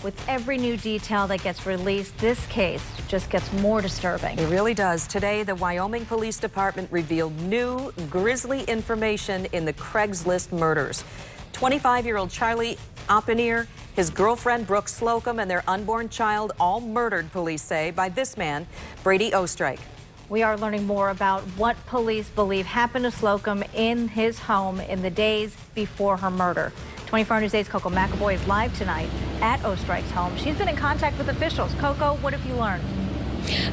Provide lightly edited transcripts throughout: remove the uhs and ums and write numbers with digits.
With every new detail that gets released, this case just gets more disturbing. It really does. Today, the Wyoming Police Department revealed new grisly information in the Craigslist murders. 25-year-old Charlie Oppenheer, his girlfriend Brooke Slocum, and their unborn child all murdered, police say, by this man, Brady Ostrike. We are learning more about what police believe happened to Slocum in his home in the days before her murder. 24 News 8's Coco McAvoy is live tonight at Ostrike's home. She's been in contact with officials. Coco, what have you learned?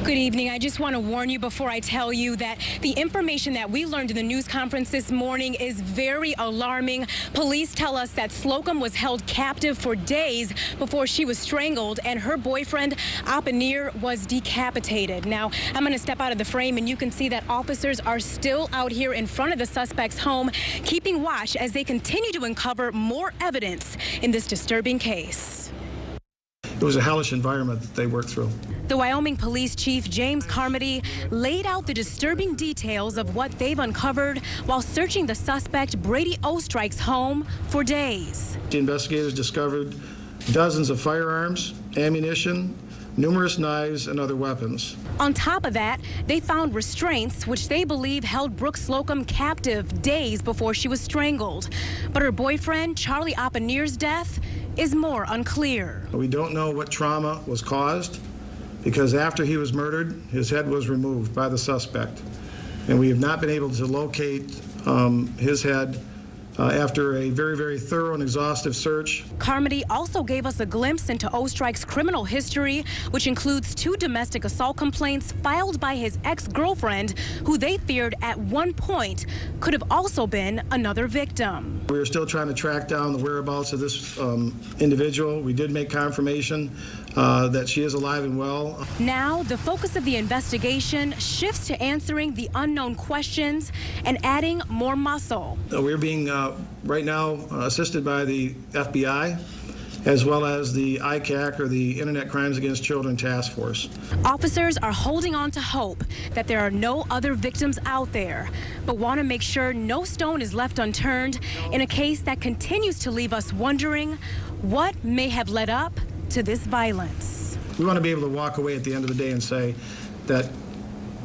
Good evening. I just want to warn you before I tell you that the information that we learned in the news conference this morning is very alarming. Police tell us that Slocum was held captive for days before she was strangled, and her boyfriend, Oppenheer, was decapitated. Now, I'm going to step out of the frame, and you can see that officers are still out here in front of the suspect's home, keeping watch as they continue to uncover more evidence in this disturbing case. It was a hellish environment that they worked through. The Wyoming Police Chief James Carmody laid out the disturbing details of what they've uncovered while searching the suspect Brady Ostrike's home for days. The investigators discovered dozens of firearms, ammunition, numerous knives, and other weapons. On top of that, they found restraints which they believe held Brooke Slocum captive days before she was strangled. But her boyfriend, Charlie Oppenheer's death is more unclear. We don't know what trauma was caused because after he was murdered, his head was removed by the suspect. And we have not been able to locate his head after a very, very thorough and exhaustive search. Carmody also gave us a glimpse into Ostrike's criminal history, which includes 2 domestic assault complaints filed by his ex-girlfriend, who they feared at one point could have also been another victim. We are still trying to track down the whereabouts of this individual. We did make confirmation that she is alive and well. Now, the focus of the investigation shifts to answering the unknown questions and adding more muscle. We're being right now assisted by the FBI as well as the ICAC, or the Internet Crimes Against Children Task Force. Officers are holding on to hope that there are no other victims out there, but want to make sure no stone is left unturned in a case that continues to leave us wondering what may have led up to this violence. We want to be able to walk away at the end of the day and say that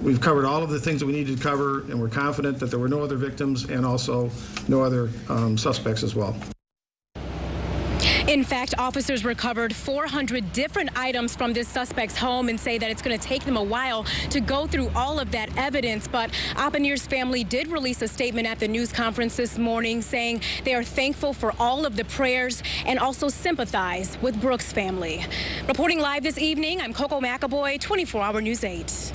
we've covered all of the things that we needed to cover, and we're confident that there were no other victims and also no other suspects as well. In fact, officers recovered 400 different items from this suspect's home and say that it's going to take them a while to go through all of that evidence. But Oppenheer's family did release a statement at the news conference this morning saying they are thankful for all of the prayers and also sympathize with Brooke's family. Reporting live this evening, I'm Coco McAvoy, 24 Hour News 8.